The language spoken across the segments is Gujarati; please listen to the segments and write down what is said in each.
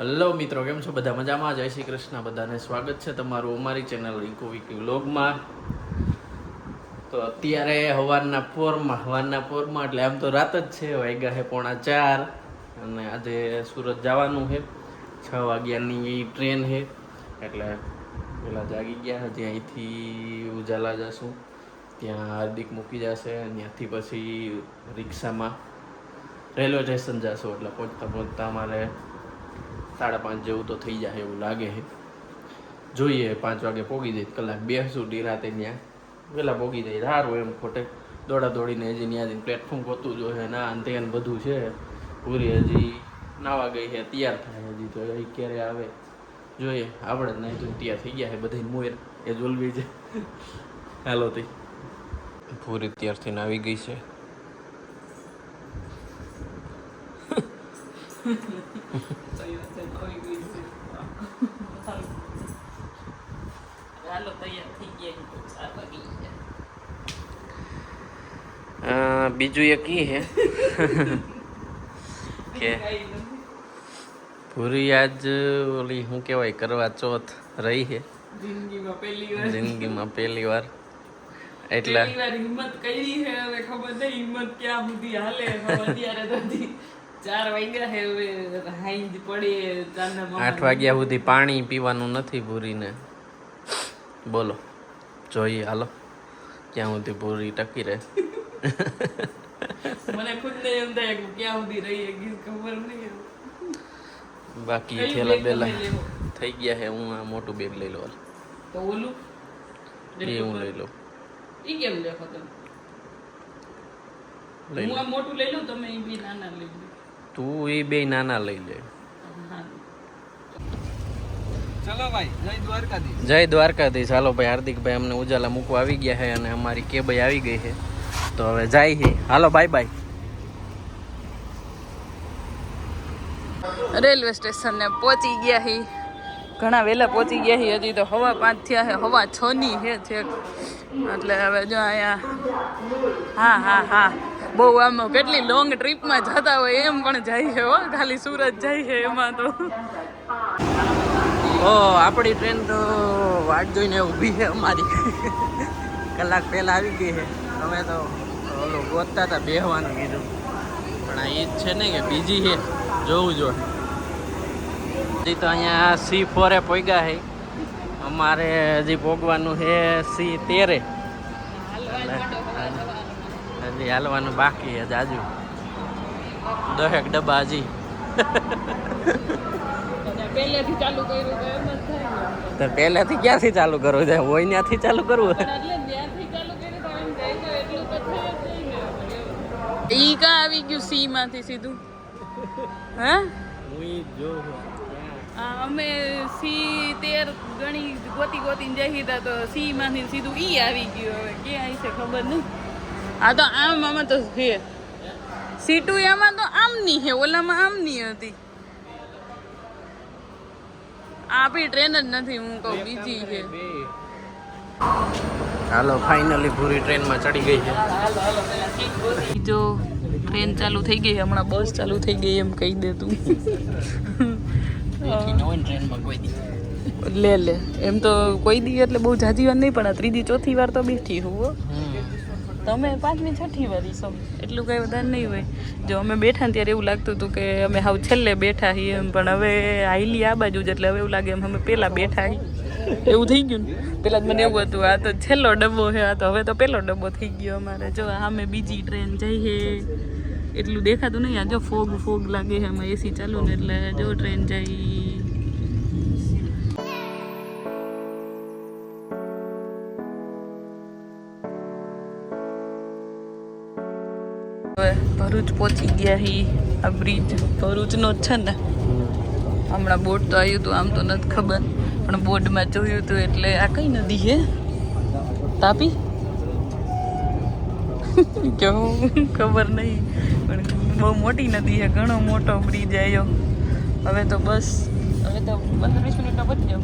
હેલો મિત્રો, કેમ છો બધા? મજામાં? જય શ્રી કૃષ્ણ. બધાને સ્વાગત છે તમારું અમારી ચેનલ રિંકુ વિકી વ્લોગમાં. તો અત્યારે સવારના પોરમાં એટલે આમ તો રાત જ છે, વાગ્યા છે 3:45 અને આજે સુરત જવાનું છે. 6 વાગ્યાની ટ્રેન છે એટલે પેલા જાગી ગયા. હજી અહીંથી ઉજાલા જશું, ત્યાં હાર્દિક મૂકી જશે, ત્યાંથી પછી રિક્ષામાં રેલવે સ્ટેશન જશું. એટલે પહોંચતા અમારે 5:30 જેવું તો થઈ જાય એવું લાગે છે. જોઈએ 5 વાગે પહોંચી જાય, કલાક બેસું રાતે, ત્યાં વહેલા પહોંચી જાય સારું. એમ ખોટે દોડા દોડીને હજી ત્યાં પ્લેટફોર્મ ગોતું જોઈએ, ના અંતે બધું છે. પૂરી હજી નાવા ગઈ છે, તૈયાર થાય હજી તો એ ક્યારે આવે જોઈએ. આપણે જ નહીં તો તૈયાર થઈ ગયા છે બધા મોર એ જોલવી છે. હાલો તી પૂરી ત્યારથી આવી ગઈ છે. બીજું એક ઈ હે કે પૂરી આજ ઓલી શું કહેવાય કરવા ચોથ રહી છે જિંદગીમાં પહેલી વાર. એટલે હિંમત કરી છે, હવે ખબર નહીં હિંમત ક્યાં સુધી હાલે. અત્યારે તો 4 વાગ્યા છે, હવે હાઈજ પડે. 8 વાગ્યા સુધી પાણી પીવાનું નથી પૂરીને. બોલો જોઈએ, હાલો ક્યાં સુધી પૂરી ટકી રહે. મને ખુદ ને એમ થાય કે ક્યાં સુધી રહી ખબર નહીં. બાકી થેલા બેલા થઈ ગયા છે. હું આ મોટું બેગ લઈ લો. તો ઓલું એ હું લઈ લઉં. ઈ કેમ લેખો તમે? હું આ મોટું લઈ લઉં, તમે ઈ બી નાના લઈ લો. તું એ બે નાના લઈ લે. ચલો ભાઈ, જય દ્વારકાધીશ. જય દ્વારકાધીશ. ચાલો ભાઈ, હાર્દિકભાઈ અમને ઉજાલા મૂકવા આવી ગયા છે અને અમારી કેબાઈ આવી ગઈ છે. તો હવે જાય છે. હાલો બાય બાય. રેલવે સ્ટેશન ને પહોંચી ગયા હી. ઘણા વહેલા પહોંચી ગયા હી. હજી તો 5:15 થયા છે, 6:15 ની છે છેક. એટલે હવે જો અહીંયા હા બહુ આમ કેટલી લોંગ ટ્રીપમાં જતા હોય એમ પણ જાય છે હો. ખાલી સુરત જાય છે એમાં તો. આપણી ટ્રેન તો વાટ જોઈને ઊભી છે અમારી. કલાક પહેલા આવી ગઈ છે. અમે તો ઓલો ગોતતા હતા બેહવાનું કીધું, પણ આ એ જ છે ને કે બીજી છે, જોવું જોઈએ. હજી તો અહીંયા C4 પહોંચ્યા છે. અમારે હજી પહોંચવાનું છે C13. હજી હાલવાનું બાકી છે જાજુ. 10 ડબ્બા હજી. પહેલેથી ચાલુ કર્યું તો એમ જ થાય. તો પહેલેથી ક્યાંથી ચાલુ કરવું છે? હોય ત્યાંથી ચાલુ કરવું. ઈ કા આવી ગયું C માંથી સીધું? હે અમે C13 ઘણી ગોતીને જઈ હતા તો C માંથી સીધું ઈ આવી ગયું. હવે ક્યાં આવી છે ખબર નહીં. આ તો આમાં તો છે C2 એમાં તો આમની છે, ઓલામાં આમની હતી. આપણી ટ્રેન જ નથી, હું કહું બીજી છે. હાલો ફાઇનલી પૂરી ટ્રેનમાં ચડી ગઈ છે. જો ટ્રેન ચાલુ થઈ ગઈ, હમણાં બસ ચાલુ થઈ ગઈ એમ કહી દે તું. લે એમ તો કોઈ દી એટલે બહુ જાજી વાર નહીં, પણ આ 3જી 4થી વાર તો બેઠી હું. તમે 5મી 6ઠી વાર છો, એટલું કઈ વધારે નહીં હોય. જો અમે બેઠા ત્યારે એવું લાગતું હતું કે અમે હાવ છેલ્લે બેઠા છીએ એમ, પણ હવે આઈલી આ બાજુ જ એટલે હવે એવું લાગે એમ અમે પહેલા બેઠા છીએ એવું થઈ ગયું ને. પેલા જ મને એવું હતું આ તો છેલ્લો ડબ્બો છે, આ તો હવે તો પહેલો ડબ્બો થઈ ગયો અમારે. જો સામે બીજી ટ્રેન જઈ છે, એટલું દેખાતું નહીં. આ જો ફોગ લાગે છે, આમાં એસી ચાલુ ને એટલે જો ટ્રેન જાય. હવે ભરૂચ પહોંચી ગયા હી. આ બ્રિજ ભરૂચનો જ છે ને. હમણાં બોર્ડ તો આવ્યું હતું, આમ તો નથી ખબર, પણ બોર્ડમાં જોયું હતું. એટલે આ કઈ નદી છે? તાપી કેવું ખબર નહીં, પણ બહુ મોટી નદી છે. ઘણો મોટો બ્રિજ આવ્યો. હવે તો બસ, હવે તો 15-20 મિનિટમાં પહોંચી જાવ.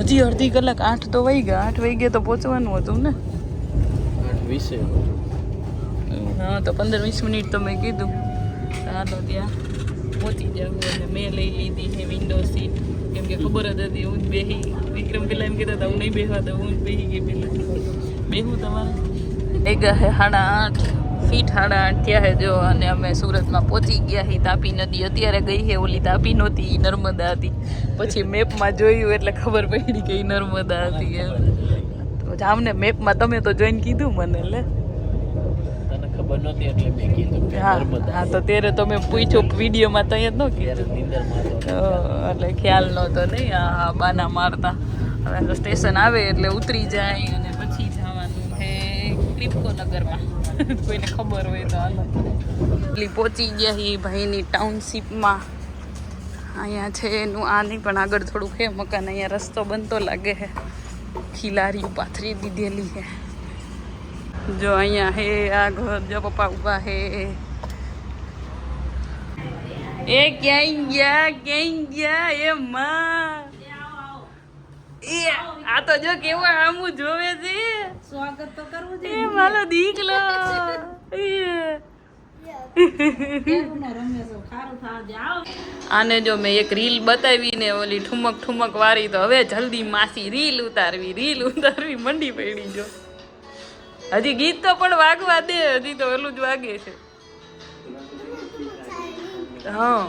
હજી અડધી કલાક. 8 તો વહી ગયા. 8 વાગ્યે તો પહોંચવાનું હતું ને. 8:20. હા તો 15-20 મિનિટ તો મેં કીધું. હાલો ત્યાં પહોંચી જાવ અને મેં લઈ લીધી છે વિન્ડો સીટ કેમ કે ખબર જ હતી હું જ બેહી વિક્રમ પેલા એમ કહેતા હતા હું નહીં બેહવા તો હું જ બેહી ગઈ પેલા બેહું તમારે એ ગયા 8:30 ફીટ 8:30 થયા છે જો અને અમે સુરતમાં પહોંચી ગયા છીએ તાપી નદી અત્યારે ગઈ છે ઓલી તાપી નહોતી નર્મદા હતી પછી મેપમાં જોયું એટલે ખબર પડી કે નર્મદા હતી એમ તો જામને મેપમાં તમે તો જોઈને કીધું મને લે તને ખબર નહોતી એટલે મેં કીધું કે હા નર્મદા. હા તો ત્યારે તમે પૂછ્યો વિડીયોમાં તો અહીંયા જ ન ત્યારે કીધું નીંદરમાં હતો. એટલે ખ્યાલ નહોતો નહીં આ બાના મારતા હવે તો સ્ટેશન આવે એટલે ઉતરી જાય અને પછી જવાનું છે ક્રિપ્કો નગરમાં કોઈને ખબર હોય તો હાલો એટલી પહોંચી ગયા એ ભાઈની ટાઉનશીપમાં અહીંયા છે એનું આ નહીં પણ આગળ થોડુંક છે મકાન અહીંયા રસ્તો બનતો લાગે છે ખીલારી પાથરી દીધેલી છે જો અહીંયા હે આ ઘર જો પપ્પા ઊભા હે એ ક્યાંય ગયા એ માં એ આ તો જો કેવો આમું જોવે છે સ્વાગત તો કરવું એ મારો દીકલો આને જો મેં એક રીલ બતાવીને ઓલી ઠુમક વારી તો હવે જલ્દી માસી રીલ ઉતારવી મંડી પડી જો હજી ગીત તો પણ વાગવા દે હજી તો ઓલું જ વાગે છે હા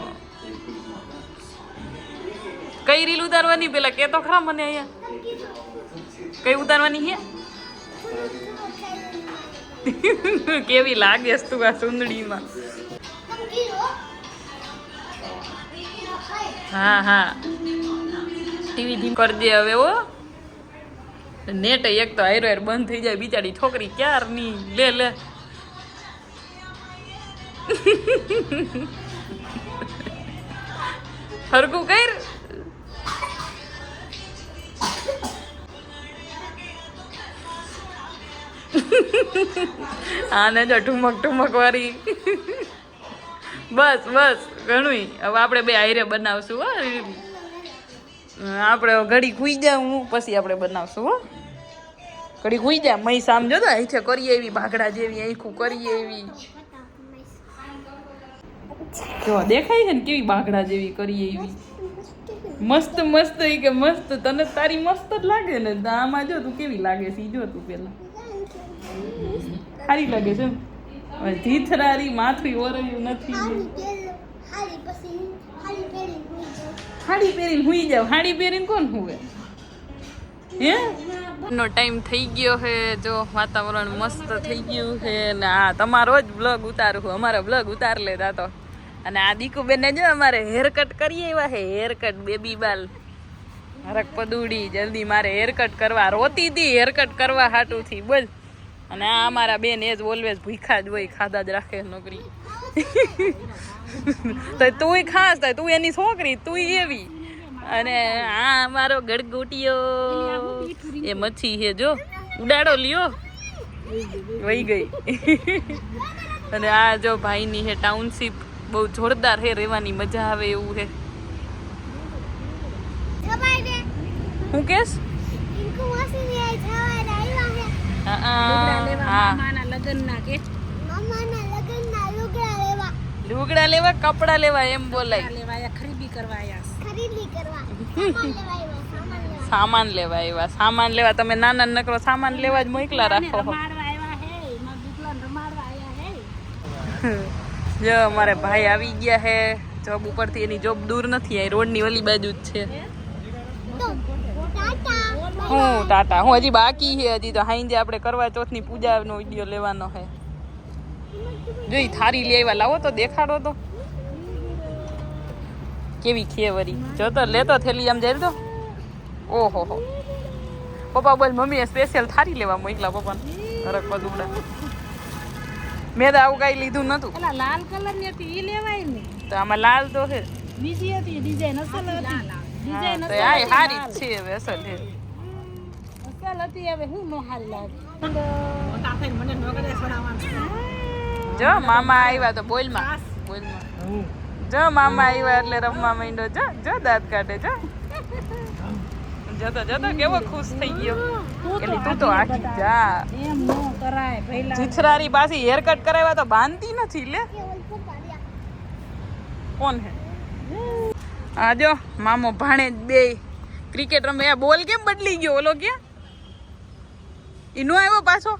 કઈ રીલ ઉતારવાની પેલા કે તો ખરા મને અહીંયા કઈ ઉતારવાની છે કેવી લાગે તું આ સુંદડીમાં હા ટીવી ધીમ કરી દે હવે ઓ નેટ એક તો હાયરો હાયર બંધ થઈ જાય બિચારી છોકરી ક્યારની લે હરકું કર આને જો ઠુમક વાળી બસ ઘણું હવે આપણે બે હાયરે બનાવશું હો આપણે ઘડી ખુઈ જા હું પછી આપણે બનાવશું હો ઘડી ખુઈ જા મય સામજો તો અહીંથી કરીએ એવી ભાગડા જેવી આખું કરીએ એવી જો દેખાય છે ને કેવી બાગડા જેવી કરીએ એવી મસ્ત એ કે મસ્ત તને તારી મસ્ત જ લાગે ને આમાં જો તું કેવી લાગે છે જો તું પેલા સારી લાગે છે જીથરારી માથું ઓરયું નથી હાડી પહેરીને હુઈ જાવ હાડી પહેરીને કોણ હુવે હે નો ટાઈમ થઈ ગયો છે જો વાતાવરણ મસ્ત થઈ ગયું છે ને આ તમારો જ બ્લોગ ઉતારું છું અમારો બ્લોગ ઉતાર લેતા તો અને આ દીકુબેન જો અમારે હેર કટ કરીએ એવા હે હેર કટ બેબી બાલ હરક પદુડી જલ્દી મારે હેર કટ કરવા રોતી હતી હેર કટ કરવા હાટું થી બોલ અને આ અમારા બેન એ જ ઓલવેઝ ભૂખા જ હોય ખાધા જ રાખે નોકરી તો તુંય ખાસ થાય તું એની છોકરી તુંય એવી અને આ અમારો ગડગોટિયો એ મચ્છી છે જો ઉડાડો લ્યો વહી ગઈ અને આ જો ભાઈની છે ટાઉનશીપ બહુ જોરદાર છે રહેવાની મજા આવે એવું છે હું કેસ લુગડા લેવા કપડા લેવા એમ બોલાય સામાન લેવા એવા સામાન લેવા તમે નાના નકરો સામાન લેવા જ મોકલા રાખો જો અમારે ભાઈ આવી ગયા હે જોબ ઉપરથી એની જોબ દૂર નથી આ રોડની ઓલી બાજુ જ છે હું ટાટા હું હજી બાકી છે હજી તો હાઈ જે આપણે કરવા ચોથની પૂજાનો વિડીયો લેવાનો છે જોઈ થારી લઈ આવ્યા લાવો તો દેખાડો તો કેવી ખેવરી જો તો લેતો થેલી આમ જઈ તો ઓહો હો પપ્પા બોલ મમ્મીએ સ્પેશિયલ થારી લેવા મોકલા પપ્પાને હરક પદુડા મેં તો આવું કઈ લીધું નતું લાલ કલર ની હતી ઈ લેવાય ને તો આમાં લાલ તો છે બીજી હતી ડિઝાઇન અસલ હતી ડિઝાઇન તો આ હારી જ છે હવે અસલ છે અસલ હતી હવે હું નો હાલ લાગે જો મામા આવ્યા તો બોલમાં જો મામા આવ્યા એટલે રમવા માંડ્યો જો દાંત કાઢે જતો કેવો ખુશ થઈ ગયો એટલે તું તો આખી જા એમ નો કરાય પહેલા જીથરારી પાછી હેર કટ કરાવ્યા તો બાંધતી નથી લે કોણ હે આ જો મામો ભાણે બે ક્રિકેટ રમે. આ બોલ કેમ બદલી ગયો? ઓલો ક્યાં ઈનો આવ્યો પાછો?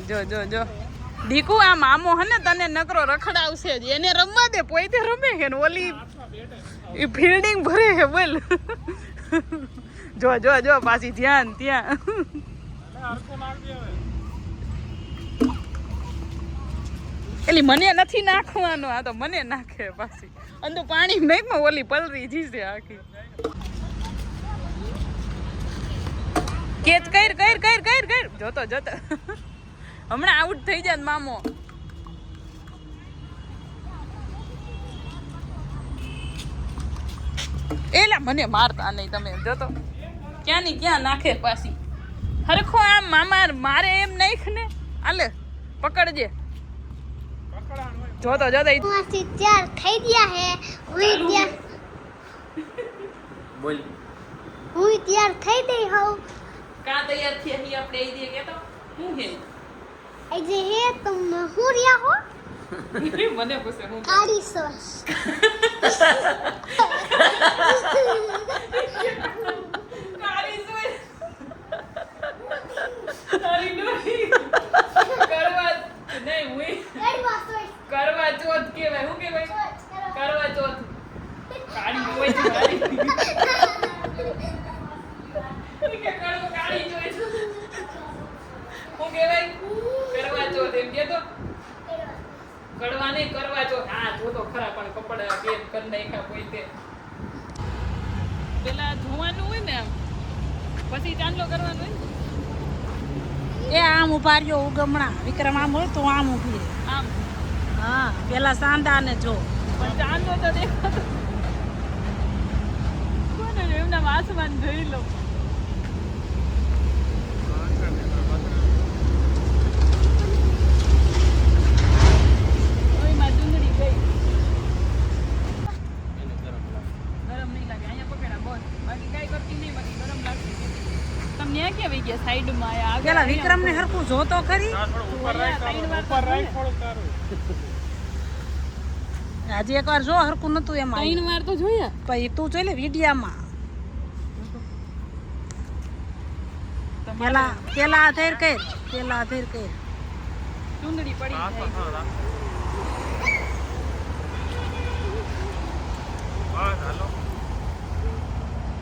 જો જો જો દીકુ, આ મામો હે ને તને નકરો રખડાવશે જ. એને રમવા દે, પોતે રમે છે ને ઓલી ઈ ફિલ્ડિંગ ભરે છે. બોલ જો જો જો પાછી ધ્યાન ત્યાં. એલી મને નથી નાખવાનો, આ તો મને નાખે પાછી. અંદુ પાણી નહીં પણ ઓલી પલરી જીશે આખી. કેચ કર કર કર કર કર. જોતો જોતો હમણાં આઉટ થઈ જાય મામો. એલા મને મારતા નહીં તમે. જોતો ક્યાં ની ક્યાં નાખે પાછી. હરખો આમ મામા મારે એમ નાખ ને. આલે પકડજે. જોતો જોતો માસી તૈયાર થઈ ગયા હે. બોલ. હું તૈયાર થઈ ગઈ હોઉં. કા તૈયાર થી અહીં આપણે એ દે કેતો હું હે આજે હે तुम હું રહ્યા હો. મને પૂછે હું કાળી સોસ. કાળી સોય તારી ડોરી કરવા નહીં હું કડવા સોસ. કરવા ચોથ કેવાય. હું કેવાય? કરવા ચોથ. કાળી હોય છે મારી કે કડવો કાળી જોઈ છે. હું કેવાય? કરવા ચોથ એમ કેતો. કડવા નહીં, કરવા ચોથ. હા જો તો ખરા પણ કપડા બેન કર નાખ્યા કોઈ તે. પેલા ધોવાનું હોય ને આમ, પછી ચાંદલો કરવાનો હોય ને. એ આમ ઉભા રહ્યો ઉગમણા. વિક્રમ આમ હોય તો આમ ઉભી રહે. આમ હા, પેલા સાંદા ને જો. પણ ચાંદલો તો દેખાતો કોને એમના આસમાન જોઈ લો. ઓયમાં ડુંગળી ગઈ. ગરમ નહીં લાગે. અહીંયા પકડા બોલ. બાકી કાંઈ કરતી નહીં. બાકી ગરમ લાગશે. તમને આ ક્યાં વહી ગયા? સાઈડમાં આ પેલા વિક્રમ ને હરખું જોતો ખરી. આજે એકવાર જો હરખું નતું એમાં. 3 વાર તો જોયા. પછી તું જોઈ લે વિડિયામાં. પેલા પેલા આધેર કર. પેલા આધેર કર. ડુંગળી પડી જાય.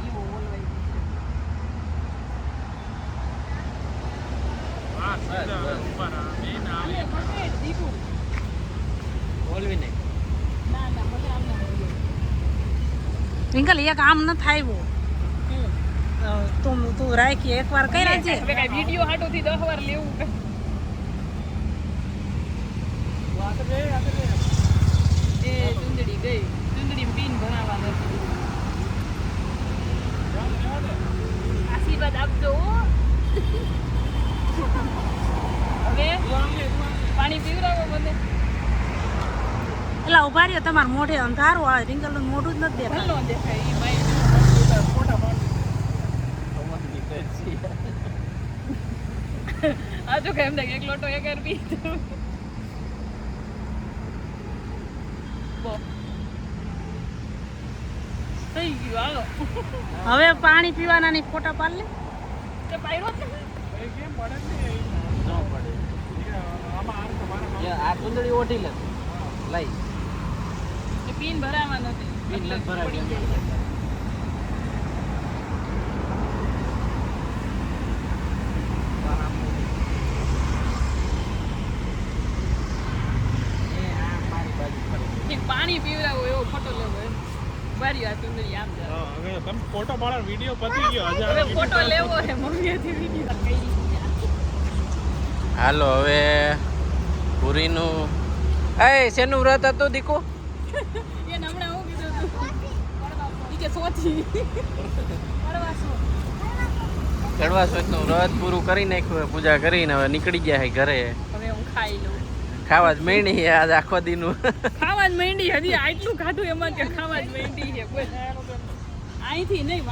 ઈવો ઓલવાઈ ગયો. પકડ દીપુ. બોલવી નહીં. ના ના ભલે આમ ના હોય. વિંકલ એક આમ ન થાય. તું રાખી એકવાર કર્યા છે. હવે કાંઈ વિડીયો હાટોથી 10 વાર લેવું કે? એ ચૂંદડી ગઈ. ચૂંદડી પીન ભરાવા નથી. આશીર્વાદ આપજો હો. હવે પાણી પીવડાવો મને. એટલે ઉભા રહ્યો, તમારા મોઢે અંધારું આવે. રિંકલ નું મોઢું જ નથી દેખાતું. ભલો દેખાય ઈ માય ફોટા પાડ. આ જો કે એમ લાગે એક લોટો એક પી. થઈ ગયું હાલો. હવે પાણી પીવાના ની ફોટા પાડ લે. તે પાયરો છે ન પડે. આ કુંદડી ઓઢી લે. લઈ. એ પીન ભરાવા નથી. પીન નથી ભરાવી. પડી જાય. એક પાણી પીવડાવો એવો ફોટો લેવો એમ. બારી આ ચુંદડી આમ જાય. હવે તમે ફોટો પાડો વિડિયો પતી ગયો હવે ફોટો લેવો છે મમ્મીથી વિડીયો કરી. હાલો હવે પૂરીનું એ શેનું વ્રત હતું દીકુ? એને હમણાં હું કીધું હતું ઈ કે સોચી પડવાસો. કડવા ચોથનું વ્રત પૂરું કરી નાખ્યું. પૂજા કરીને હવે નીકળી ગયા છે ઘરે. હવે હું ખાઈ લઉં. ખાવા જ માંડી આજ આખો દીનું. ખાવા જ માંડી. હજી આટલું ખાધું એમાં કે ખાવા જ માંડી છે. અહીંથી નહીં.